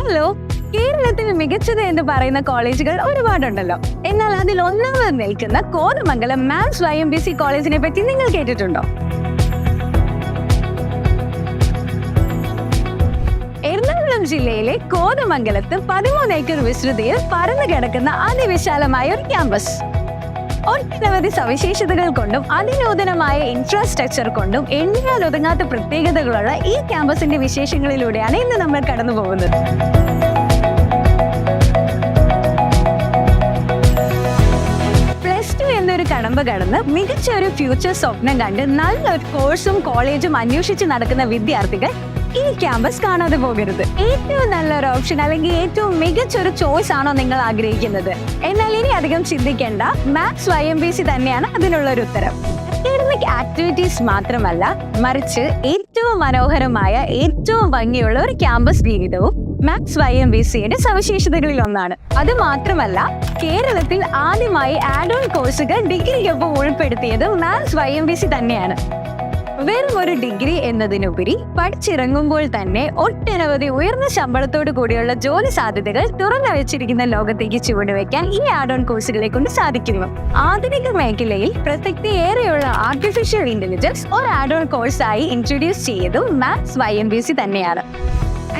Hello, കേരളത്തിൽ മികച്ചത് എന്ന് പറയുന്ന കോളേജുകൾ ഒരുപാടുണ്ടല്ലോ. എന്നാൽ അതിൽ ഒന്നാമത് നിൽക്കുന്ന കോതമംഗലം മാത്സ് YMBC കോളേജിനെ പറ്റി നിങ്ങൾ കേട്ടിട്ടുണ്ടോ? എറണാകുളം ജില്ലയിലെ കോതമംഗലത്ത് 13 ഏക്കർ വിസ്തൃതിയിൽ പരന്നു കിടക്കുന്ന അതിവിശാലമായ ഒരു ക്യാമ്പസ്. ഒട്ടനവധി സവിശേഷതകൾ കൊണ്ടും അതിനൂതനമായ ഇൻഫ്രാസ്ട്രക്ചർ കൊണ്ടും എണ്ണിയാൽ ഒതുങ്ങാത്ത പ്രത്യേകതകളുള്ള ഈ ക്യാമ്പസിന്റെ വിശേഷങ്ങളിലൂടെയാണ് ഇന്ന് നമ്മൾ കടന്നു പോകുന്നത്. +2 എന്നൊരു കടമ്പ കടന്ന് മികച്ച ഒരു ഫ്യൂച്ചർ സ്വപ്നം കണ്ട് നല്ലൊരു കോഴ്സും കോളേജും അന്വേഷിച്ച് നടക്കുന്ന വിദ്യാർത്ഥികൾ ഈ ക്യാമ്പസ് കാണാതെ പോകരുത്. ഏറ്റവും നല്ലൊരു ഓപ്ഷൻ അല്ലെങ്കിൽ ഏറ്റവും മികച്ചൊരു ചോയ്സ് ആണോ നിങ്ങൾ ആഗ്രഹിക്കുന്നത്? എന്നാൽ ഇനി അധികം ചിന്തിക്കേണ്ട, മാത്സ് YMBC തന്നെയാണ് അതിനുള്ള ഒരു ഉത്തരം. അക്കാഡമിക് ആക്ടിവിറ്റീസ് മാത്രമല്ല, മറിച്ച് ഏറ്റവും മനോഹരമായ ഏറ്റവും ഭംഗിയുള്ള ഒരു ക്യാമ്പസ് ജീവിതവും മാത്സ് YMBCയുടെ സവിശേഷതകളിൽ ഒന്നാണ്. അത് മാത്രമല്ല, കേരളത്തിൽ ആദ്യമായി ആഡ് ഓൺ കോഴ്സുകൾ ഡിഗ്രിക്കൊപ്പം ഉൾപ്പെടുത്തിയത് മാത്സ് YMBC തന്നെയാണ്. വെറും ഒരു ഡിഗ്രി എന്നതിനുപരി പഠിച്ചിറങ്ങുമ്പോൾ തന്നെ ഒട്ടനവധി ഉയർന്ന ശമ്പളത്തോടു കൂടിയുള്ള ജോലി സാധ്യതകൾ തുറന്നു വെച്ചിരിക്കുന്ന ലോകത്തേക്ക് ചുവടുവെക്കാൻ ഈ ആഡ് ഓൺ കോഴ്സുകളെ കൊണ്ട് സാധിക്കുന്നു. ആധുനിക മേഖലയിൽ പ്രസക്തിയേറെയുള്ള ആർട്ടിഫിഷ്യൽ ഇന്റലിജൻസ് ഒരു ആഡ് ഓൺ കോഴ്സായി ഇൻട്രൊഡ്യൂസ് ചെയ്തതും മാത്സ് YMBC തന്നെയാണ്.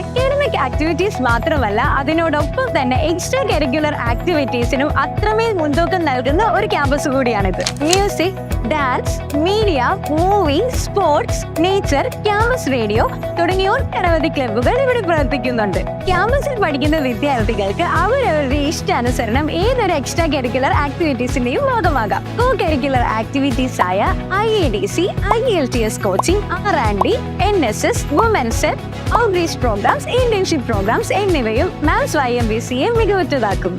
അക്കാഡമിക് ആക്ടിവിറ്റീസ് മാത്രമല്ല, അതിനോടൊപ്പം തന്നെ എക്സ്ട്രാ കരിക്കുലർ ആക്ടിവിറ്റീസിനും അത്രമേൽ മുൻതൂക്കം നൽകുന്ന ഒരു ക്യാമ്പസ് കൂടിയാണിത്. Music, dance, media, movie, sports, nature, campus radio തുടങ്ങിയ ഒട്ടനവധി ക്ലബ്ബുകൾ ഇവിടെ പ്രവർത്തിക്കുന്നുണ്ട്. ക്യാമ്പസിൽ പഠിക്കുന്ന വിദ്യാർത്ഥികൾക്ക് അവരവരുടെ ഇഷ്ടാനുസരണം ഏതൊരു എക്സ്ട്രാ കരിക്കുലർ ആക്ടിവിറ്റീസിന്റെയും ഭാഗമാകാം. കോ കരിക്കുലർ ആക്ടിവിറ്റീസ് ആയ IADC, IELTS coaching, R&D, NSS, women's cell, outreach programmes, internship programmes എന്നിവയും മാത്സ് YMBCയെ മികവുറ്റതാക്കും.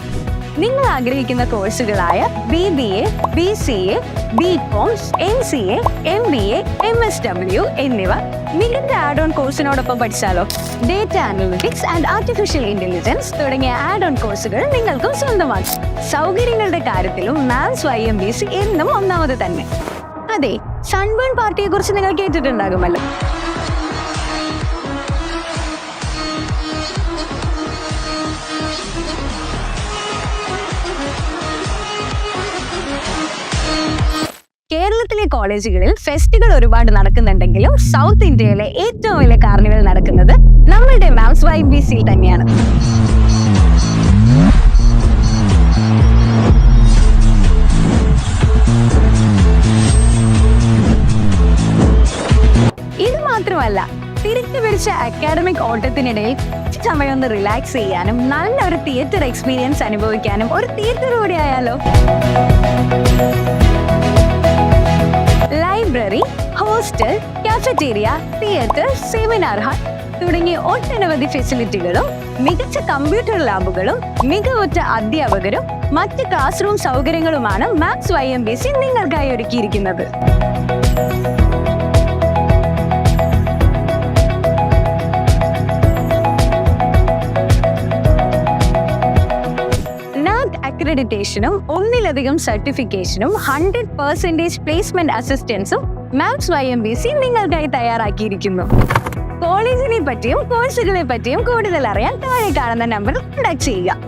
നിങ്ങൾ ആഗ്രഹിക്കുന്ന കോഴ്സുകളായ BBA, BCA, BCom, MCA, MBA, MSW എന്നിവ മികച്ച ആഡ് ഓൺ കോഴ്സിനോടൊപ്പം പഠിച്ചാലോ? Data analytics and artificial intelligence തുടങ്ങിയ ആഡ് ഓൺ കോഴ്സുകൾ നിങ്ങൾക്കും സ്വന്തമാക്കും. സൗകര്യങ്ങളുടെ കാര്യത്തിലും മാത്സ് YMBC എന്നും ഒന്നാമത് തന്നെ. അതെ, സൺബേൺ പാർട്ടിയെ കുറിച്ച് നിങ്ങൾ കേട്ടിട്ടുണ്ടാകുമല്ലോ. കേരളത്തിലെ കോളേജുകളിൽ ഫെസ്റ്റുകൾ ഒരുപാട് നടക്കുന്നുണ്ടെങ്കിലും സൗത്ത് ഇന്ത്യയിലെ ഏറ്റവും വലിയ കാർണിവൽ നടക്കുന്നത് നമ്മളുടെ മാത്സ് YMBC തന്നെയാണ്. ഇത് മാത്രമല്ല, തിരിച്ചു പിടിച്ച അക്കാഡമിക് ഓട്ടത്തിനിടയിൽ സമയം ഒന്ന് റിലാക്സ് ചെയ്യാനും നല്ലൊരു തിയേറ്റർ എക്സ്പീരിയൻസ് അനുഭവിക്കാനും ഒരു തിയേറ്റർ കൂടി ആയാലോ? Library, hostel, cafeteria, theatre, seminar hall തുടങ്ങിയ ഒട്ടനവധി ഫെസിലിറ്റികളും മികച്ച കമ്പ്യൂട്ടർ ലാബുകളും മികവുറ്റ അധ്യാപകരും മറ്റ് ക്ലാസ് റൂം സൗകര്യങ്ങളുമാണ് മാത്സ് YMBC നിങ്ങൾക്കായി ഒരുക്കിയിരിക്കുന്നത്. അക്രഡിറ്റേഷനും ഒന്നിലധികം സർട്ടിഫിക്കേഷനും 100% പ്ലേസ്മെന്റ് അസിസ്റ്റൻസും മാത്സ് YMBC നിങ്ങൾക്കായി തയ്യാറാക്കിയിരിക്കുന്നു. കോളേജിനെ പറ്റിയും കോഴ്സുകളെ പറ്റിയും കൂടുതൽ അറിയാൻ താഴെ കാണുന്ന നമ്പറിൽ കോൺടാക്ട് ചെയ്യുക.